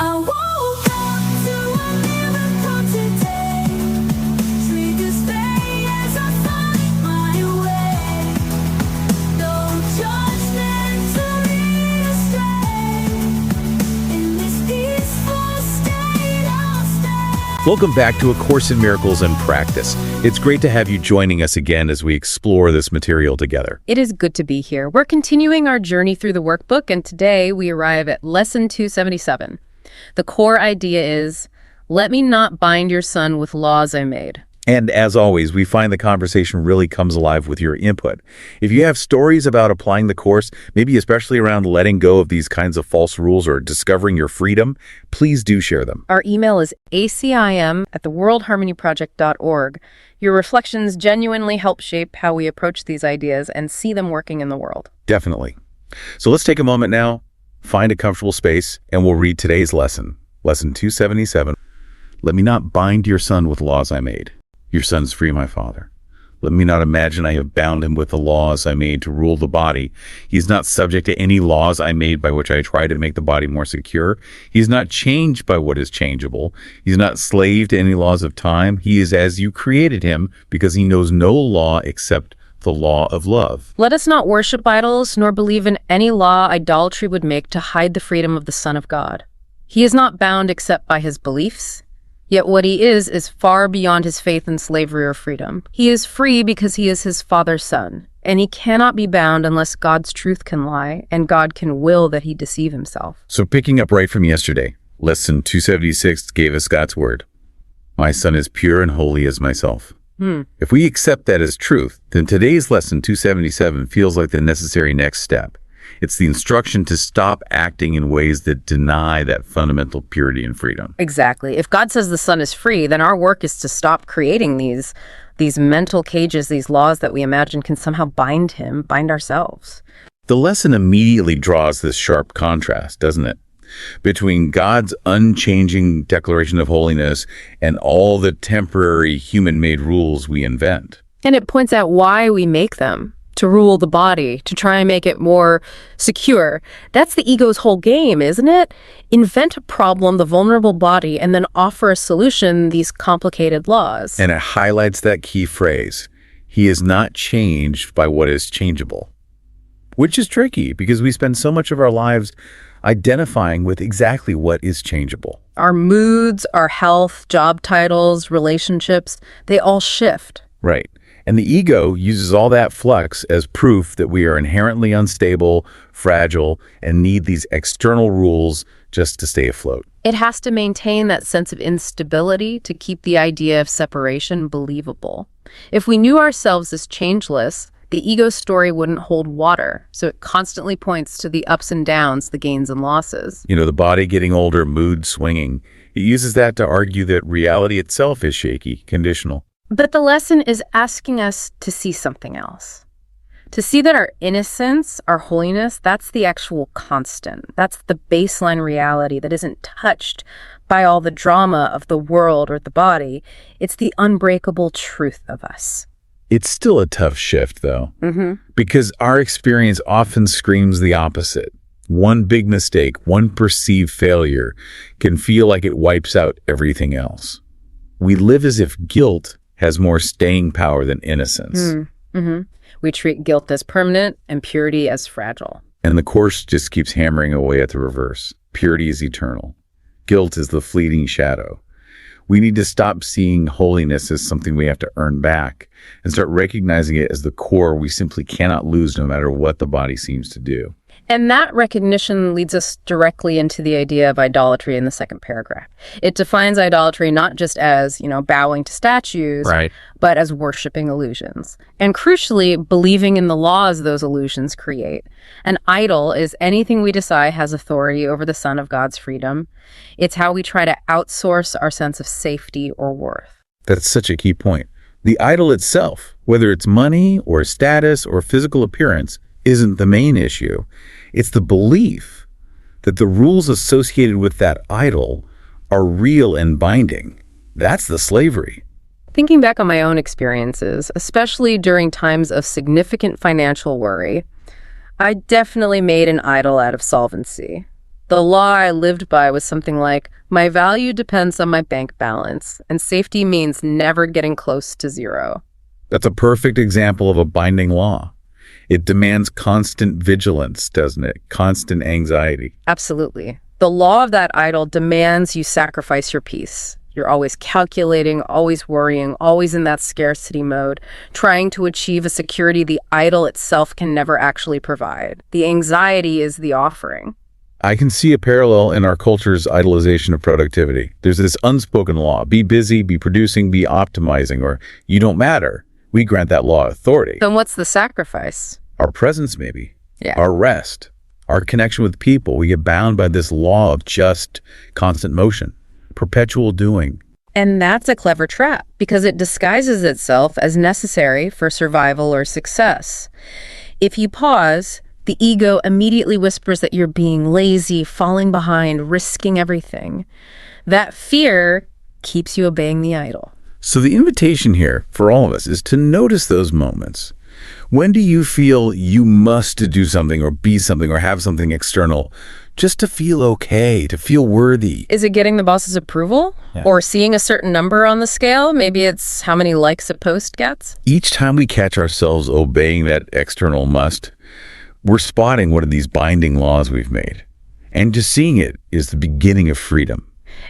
I woke up to a miracle today. Triggers fade as I find my way. No judgment to lead astray. In this peaceful state I'll stay. Welcome back to A Course in Miracles in Practice. It's great to have you joining us again as we explore this material together. It is good to be here. We're continuing our journey through the workbook, and today we arrive at Lesson 277. The core idea is, let me not bind your son with laws I made. And as always, we find the conversation really comes alive with your input. If you have stories about applying the course, maybe especially around letting go of these kinds of false rules or discovering your freedom, please do share them. Our email is acim@theworldharmonyproject.org. Your reflections genuinely help shape how we approach these ideas and see them working in the world. Definitely. So let's take a moment now, find a comfortable space, and we'll read today's lesson. Lesson 277. Let me not bind your son with laws I made. Your son's free, my father. Let me not imagine I have bound him with the laws I made to rule the body. He is not subject to any laws I made by which I try to make the body more secure. He is not changed by what is changeable. He is not slave to any laws of time. He is as you created him because he knows no law except the law of love. Let us not worship idols, nor believe in any law idolatry would make to hide the freedom of the Son of God. He is not bound except by his beliefs. Yet what he is far beyond his faith in slavery or freedom. He is free because he is his Father's son, and he cannot be bound unless God's truth can lie, and God can will that he deceive himself. So picking up right from yesterday, Lesson 276 gave us God's word. My son is pure and holy as myself. If we accept that as truth, then today's Lesson 277 feels like the necessary next step. It's the instruction to stop acting in ways that deny that fundamental purity and freedom. Exactly. If God says the son is free, then our work is to stop creating these mental cages, these laws that we imagine can somehow bind him, bind ourselves. The lesson immediately draws this sharp contrast, doesn't it? Between God's unchanging declaration of holiness and all the temporary human-made rules we invent. And it points out why we make them. To rule the body, to try and make it more secure. That's the ego's whole game, isn't it? Invent a problem, the vulnerable body, and then offer a solution, these complicated laws. And it highlights that key phrase, he is not changed by what is changeable. Which is tricky because we spend so much of our lives identifying with exactly what is changeable. Our moods, our health, job titles, relationships, they all shift. Right. And the ego uses all that flux as proof that we are inherently unstable, fragile, and need these external rules just to stay afloat. It has to maintain that sense of instability to keep the idea of separation believable. If we knew ourselves as changeless, the ego story wouldn't hold water, so it constantly points to the ups and downs, the gains and losses. You know, the body getting older, mood swinging. It uses that to argue that reality itself is shaky, conditional. But the lesson is asking us to see something else. To see that our innocence, our holiness, that's the actual constant. That's the baseline reality that isn't touched by all the drama of the world or the body. It's the unbreakable truth of us. It's still a tough shift, though, because our experience often screams the opposite. One big mistake, one perceived failure can feel like it wipes out everything else. We live as if guilt has more staying power than innocence. We treat guilt as permanent and purity as fragile. And the Course just keeps hammering away at the reverse. Purity is eternal. Guilt is the fleeting shadow. We need to stop seeing holiness as something we have to earn back and start recognizing it as the core we simply cannot lose no matter what the body seems to do. And that recognition leads us directly into the idea of idolatry in the second paragraph. It defines idolatry not just as, bowing to statues, but as worshiping illusions. And crucially, believing in the laws those illusions create. An idol is anything we decide has authority over the Son of God's freedom. It's how we try to outsource our sense of safety or worth. That's such a key point. The idol itself, whether it's money or status or physical appearance, isn't the main issue. It's the belief that the rules associated with that idol are real and binding. That's the slavery. Thinking back on my own experiences, especially during times of significant financial worry, I definitely made an idol out of solvency. The law I lived by was something like, my value depends on my bank balance, and safety means never getting close to zero. That's a perfect example of a binding law. It demands constant vigilance, doesn't it? Constant anxiety. Absolutely. The law of that idol demands you sacrifice your peace. You're always calculating, always worrying, always in that scarcity mode, trying to achieve a security the idol itself can never actually provide. The anxiety is the offering. I can see a parallel in our culture's idolization of productivity. There's this unspoken law: be busy, be producing, be optimizing, or you don't matter. We grant that law authority. Then what's the sacrifice? Our presence, maybe. Yeah. Our rest. Our connection with people. We get bound by this law of just constant motion, perpetual doing. And that's a clever trap because it disguises itself as necessary for survival or success. If you pause, the ego immediately whispers that you're being lazy, falling behind, risking everything. That fear keeps you obeying the idol. So the invitation here for all of us is to notice those moments. When do you feel you must do something or be something or have something external just to feel okay, to feel worthy? Is it getting the boss's approval? Yeah. Or seeing a certain number on the scale? Maybe it's how many likes a post gets? Each time we catch ourselves obeying that external must, we're spotting one of these binding laws we've made. And just seeing it is the beginning of freedom.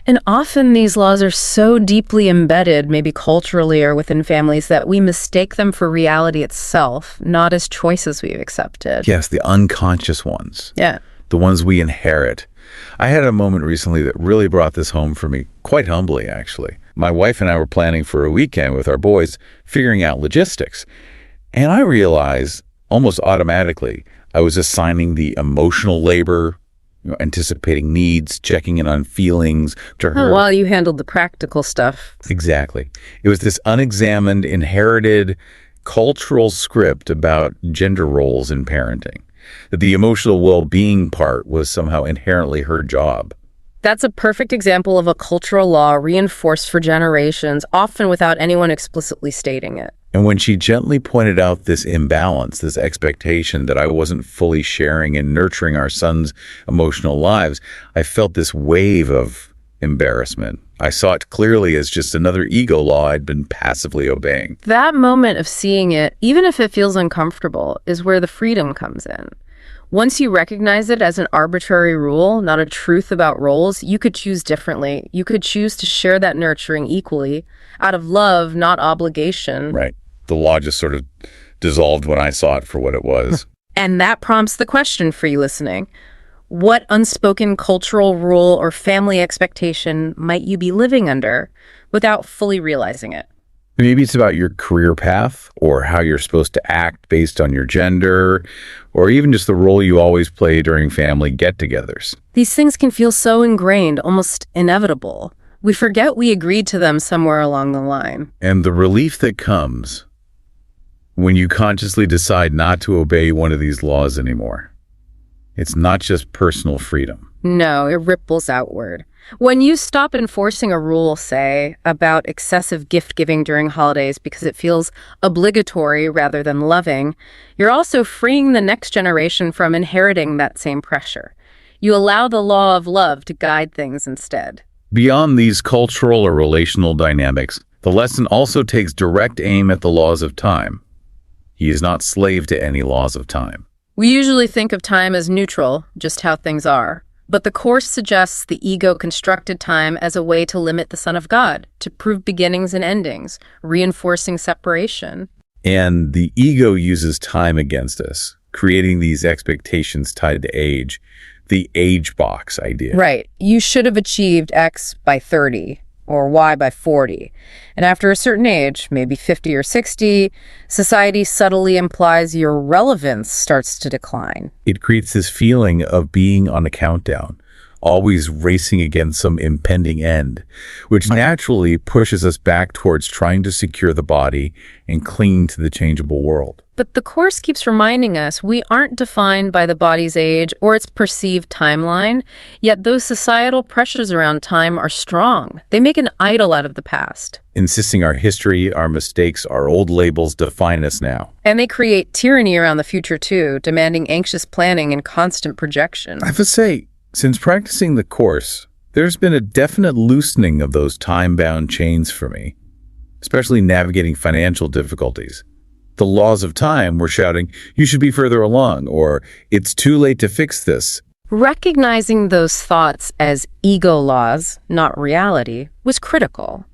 And often these laws are so deeply embedded, maybe culturally or within families, that we mistake them for reality itself, not as choices we've accepted. Yes, the unconscious ones. Yeah. The ones we inherit. I had a moment recently that really brought this home for me, quite humbly, actually. My wife and I were planning for a weekend with our boys, figuring out logistics. And I realized almost automatically I was assigning the emotional labor, anticipating needs, checking in on feelings to her. While you handled the practical stuff. Exactly. It was this unexamined, inherited cultural script about gender roles in parenting, that the emotional well-being part was somehow inherently her job. That's a perfect example of a cultural law reinforced for generations, often without anyone explicitly stating it. And when she gently pointed out this imbalance, this expectation that I wasn't fully sharing and nurturing our sons' emotional lives, I felt this wave of embarrassment. I saw it clearly as just another ego law I'd been passively obeying. That moment of seeing it, even if it feels uncomfortable, is where the freedom comes in. Once you recognize it as an arbitrary rule, not a truth about roles, you could choose differently. You could choose to share that nurturing equally, out of love, not obligation. Right. The law just sort of dissolved when I saw it for what it was. And that prompts the question for you listening. What unspoken cultural rule or family expectation might you be living under without fully realizing it? Maybe it's about your career path or how you're supposed to act based on your gender, or even just the role you always play during family get-togethers. These things can feel so ingrained, almost inevitable. We forget we agreed to them somewhere along the line. And the relief that comes when you consciously decide not to obey one of these laws anymore. It's not just personal freedom. No, it ripples outward. When you stop enforcing a rule, say, about excessive gift-giving during holidays because it feels obligatory rather than loving, you're also freeing the next generation from inheriting that same pressure. You allow the law of love to guide things instead. Beyond these cultural or relational dynamics, the lesson also takes direct aim at the laws of time. He is not slave to any laws of time. We usually think of time as neutral, just how things are. But the Course suggests the ego constructed time as a way to limit the Son of God, to prove beginnings and endings, reinforcing separation. And the ego uses time against us, creating these expectations tied to age, the age box idea. Right. You should have achieved X by 30 or Y by 40. And after a certain age, maybe 50 or 60, society subtly implies your relevance starts to decline. It creates this feeling of being on a countdown, always racing against some impending end, which naturally pushes us back towards trying to secure the body and cling to the changeable world. But the Course keeps reminding us we aren't defined by the body's age or its perceived timeline, yet those societal pressures around time are strong. They make an idol out of the past. Insisting our history, our mistakes, our old labels define us now. And they create tyranny around the future too, demanding anxious planning and constant projection. I have to say, Since practicing the Course, there's been a definite loosening of those time-bound chains for me, especially navigating financial difficulties. The laws of time were shouting, "You should be further along," or "It's too late to fix this." Recognizing those thoughts as ego laws, not reality, was critical.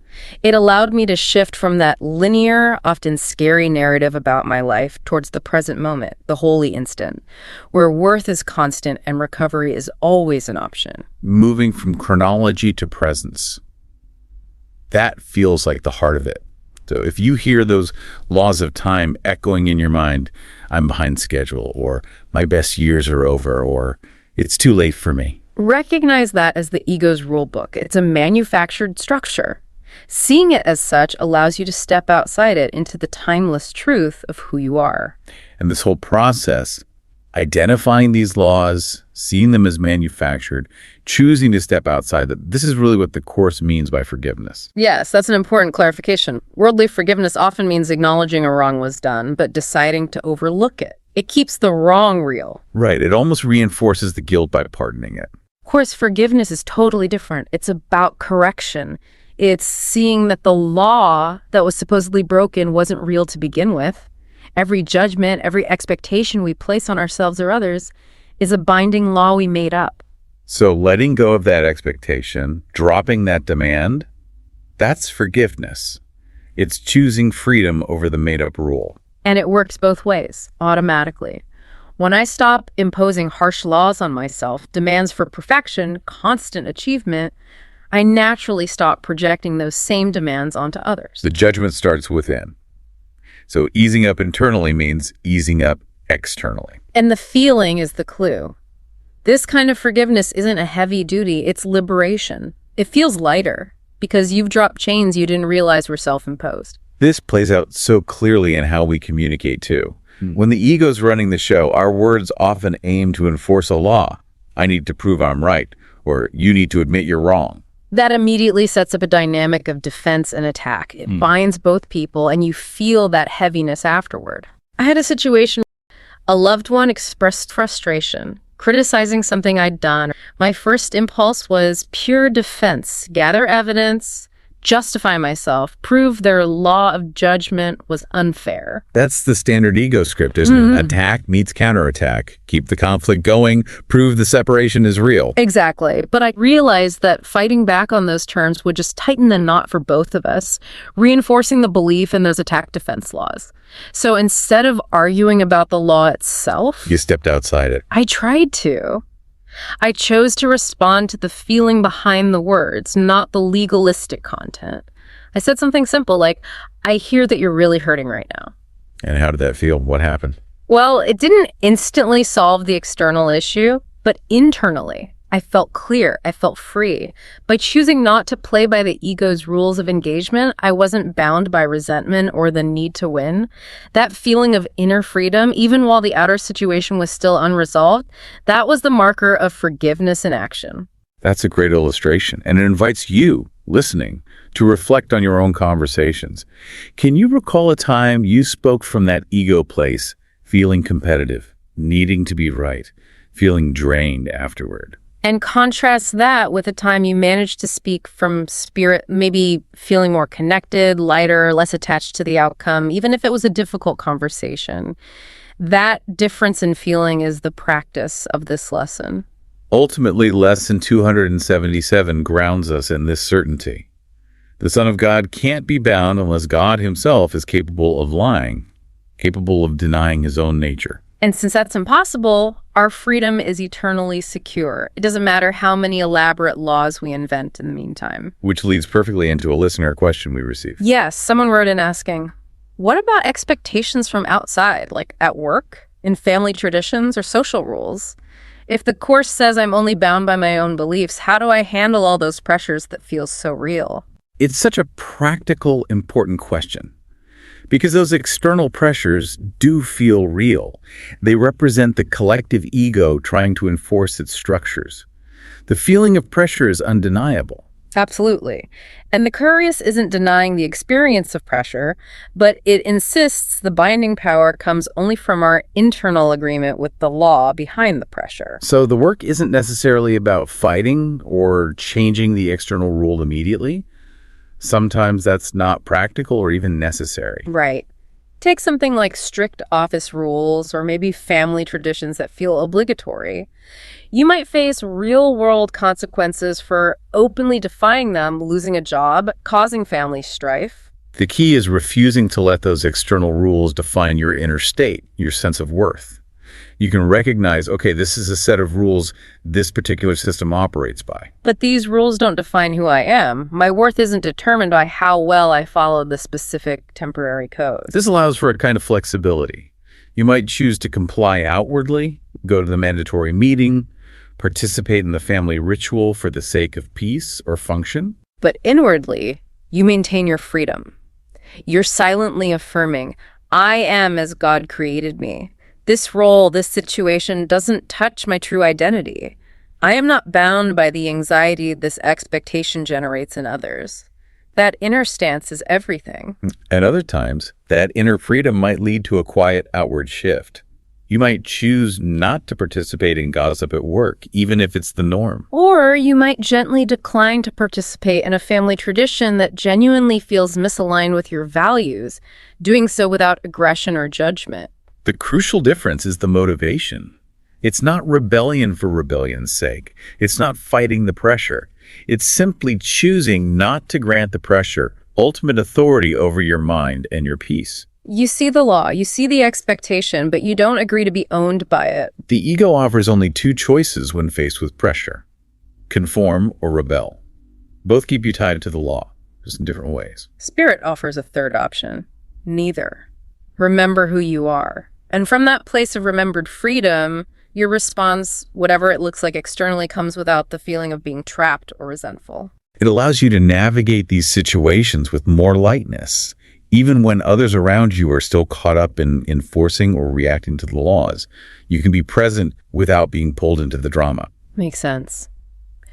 It allowed me to shift from that linear, often scary narrative about my life towards the present moment, the holy instant, where worth is constant and recovery is always an option. Moving from chronology to presence. That feels like the heart of it. So if you hear those laws of time echoing in your mind, "I'm behind schedule," or "My best years are over," or "It's too late for me," recognize that as the ego's rule book. It's a manufactured structure. Seeing it as such allows you to step outside it into the timeless truth of who you are. And this whole process, identifying these laws, seeing them as manufactured, choosing to step outside that, this is really what the Course means by forgiveness. Yes, that's an important clarification. Worldly forgiveness often means acknowledging a wrong was done, but deciding to overlook it. It keeps the wrong real. Right. It almost reinforces the guilt by pardoning it. Of course, forgiveness is totally different. It's about correction. It's seeing that the law that was supposedly broken wasn't real to begin with. Every judgment, every expectation we place on ourselves or others is a binding law we made up. So letting go of that expectation, dropping that demand, that's forgiveness. It's choosing freedom over the made-up rule. And it works both ways, automatically. When I stop imposing harsh laws on myself, demands for perfection, constant achievement, I naturally stop projecting those same demands onto others. The judgment starts within. So easing up internally means easing up externally. And the feeling is the clue. This kind of forgiveness isn't a heavy duty, it's liberation. It feels lighter because you've dropped chains you didn't realize were self-imposed. This plays out so clearly in how we communicate too. When the ego's running the show, our words often aim to enforce a law. "I need to prove I'm right," or "You need to admit you're wrong." That immediately sets up a dynamic of defense and attack. It binds both people, and you feel that heaviness afterward. I had a situation where a loved one expressed frustration, criticizing something I'd done. My first impulse was pure defense, gather evidence, justify myself, prove their law of judgment was unfair. That's the standard ego script, isn't it? Attack meets counterattack. Keep the conflict going. Prove the separation is real. Exactly. But I realized that fighting back on those terms would just tighten the knot for both of us, reinforcing the belief in those attack defense laws. So instead of arguing about the law itself, You stepped outside it. I tried to. I chose to respond to the feeling behind the words, not the legalistic content. I said something simple like, "I hear that you're really hurting right now." And how did that feel? What happened? Well, it didn't instantly solve the external issue, but internally, I felt clear. I felt free. By choosing not to play by the ego's rules of engagement, I wasn't bound by resentment or the need to win. That feeling of inner freedom, even while the outer situation was still unresolved, that was the marker of forgiveness in action. That's a great illustration, and it invites you, listening, to reflect on your own conversations. Can you recall a time you spoke from that ego place, feeling competitive, needing to be right, feeling drained afterward? And contrast that with a time you managed to speak from spirit, maybe feeling more connected, lighter, less attached to the outcome, even if it was a difficult conversation. That difference in feeling is the practice of this lesson. Ultimately, Lesson 277 grounds us in this certainty. The Son of God can't be bound unless God himself is capable of lying, capable of denying his own nature. And since that's impossible, our freedom is eternally secure. It doesn't matter how many elaborate laws we invent in the meantime. Which leads perfectly into a listener question we received. Yes, someone wrote in asking, what about expectations from outside, like at work, in family traditions, or social rules? If the Course says I'm only bound by my own beliefs, how do I handle all those pressures that feel so real? It's such a practical, important question. Because those external pressures do feel real. They represent the collective ego trying to enforce its structures. The feeling of pressure is undeniable. Absolutely. And the curious isn't denying the experience of pressure, but it insists the binding power comes only from our internal agreement with the law behind the pressure. So the work isn't necessarily about fighting or changing the external rule immediately. Sometimes that's not practical or even necessary. Right. Take something like strict office rules or maybe family traditions that feel obligatory. You might face real-world consequences for openly defying them, losing a job, causing family strife. The key is refusing to let those external rules define your inner state, your sense of worth. You can recognize, okay, this is a set of rules this particular system operates by. But these rules don't define who I am. My worth isn't determined by how well I follow the specific temporary codes. This allows for a kind of flexibility. You might choose to comply outwardly, go to the mandatory meeting, participate in the family ritual for the sake of peace or function. But inwardly, you maintain your freedom. You're silently affirming, I am as God created me. This role, this situation doesn't touch my true identity. I am not bound by the anxiety this expectation generates in others. That inner stance is everything. At other times, that inner freedom might lead to a quiet outward shift. You might choose not to participate in gossip at work, even if it's the norm. Or you might gently decline to participate in a family tradition that genuinely feels misaligned with your values, doing so without aggression or judgment. The crucial difference is the motivation. It's not rebellion for rebellion's sake. It's not fighting the pressure. It's simply choosing not to grant the pressure ultimate authority over your mind and your peace. You see the law, you see the expectation, but you don't agree to be owned by it. The ego offers only two choices when faced with pressure: conform or rebel. Both keep you tied to the law, just in different ways. Spirit offers a third option: neither. Remember who you are. And from that place of remembered freedom, your response, whatever it looks like externally, comes without the feeling of being trapped or resentful. It allows you to navigate these situations with more lightness, even when others around you are still caught up in enforcing or reacting to the laws. You can be present without being pulled into the drama. Makes sense.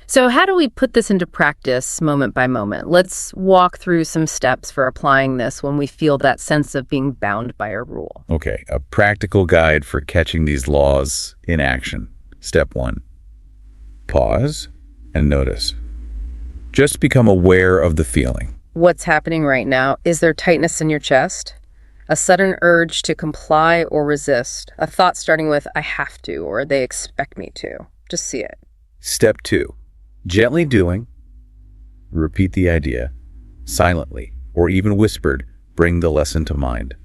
So how do we put this into practice moment by moment? Let's walk through some steps for applying this when we feel that sense of being bound by a rule. Okay, a practical guide for catching these laws in action. Step 1. Pause and notice. Just become aware of the feeling. What's happening right now? Is there tightness in your chest? A sudden urge to comply or resist? A thought starting with, I have to, or they expect me to? Just see it. Step 2. Gently doing, repeat the idea, silently, or even whispered, bring the lesson to mind.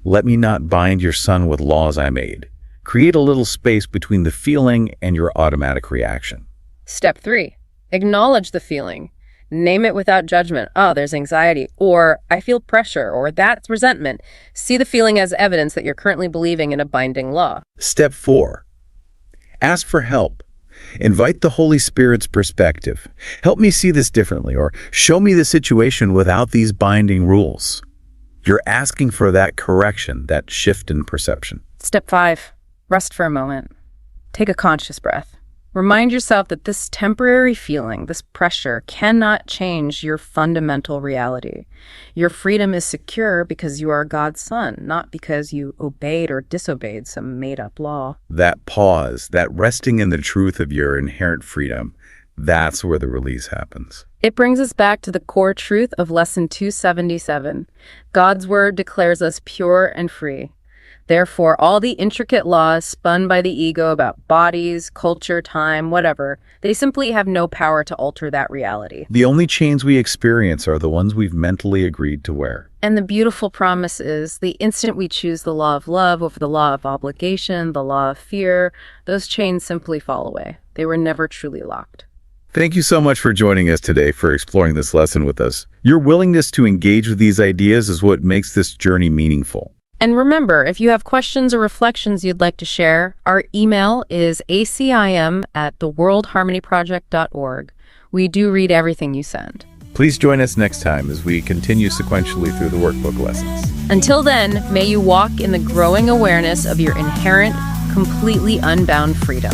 Let me not bind your son with laws I made. Create a little space between the feeling and your automatic reaction. Step 3. Acknowledge the feeling. Name it without judgment. Oh, there's anxiety, or I feel pressure, or that's resentment. See the feeling as evidence that you're currently believing in a binding law. Step 4. Ask for help. Invite the Holy Spirit's perspective. Help me see this differently, or show me the situation without these binding rules. You're asking for that correction, that shift in perception. Step 5. Rest for a moment. Take a conscious breath. Remind yourself that this temporary feeling, this pressure, cannot change your fundamental reality. Your freedom is secure because you are God's son, not because you obeyed or disobeyed some made-up law. That pause, that resting in the truth of your inherent freedom, that's where the release happens. It brings us back to the core truth of Lesson 277. God's word declares us pure and free. Therefore, all the intricate laws spun by the ego about bodies, culture, time, whatever, they simply have no power to alter that reality. The only chains we experience are the ones we've mentally agreed to wear. And the beautiful promise is, the instant we choose the law of love over the law of obligation, the law of fear, those chains simply fall away. They were never truly locked. Thank you so much for joining us today, for exploring this lesson with us. Your willingness to engage with these ideas is what makes this journey meaningful. And remember, if you have questions or reflections you'd like to share, our email is acim@theworldharmonyproject.org. We do read everything you send. Please join us next time as we continue sequentially through the workbook lessons. Until then, may you walk in the growing awareness of your inherent, completely unbound freedom.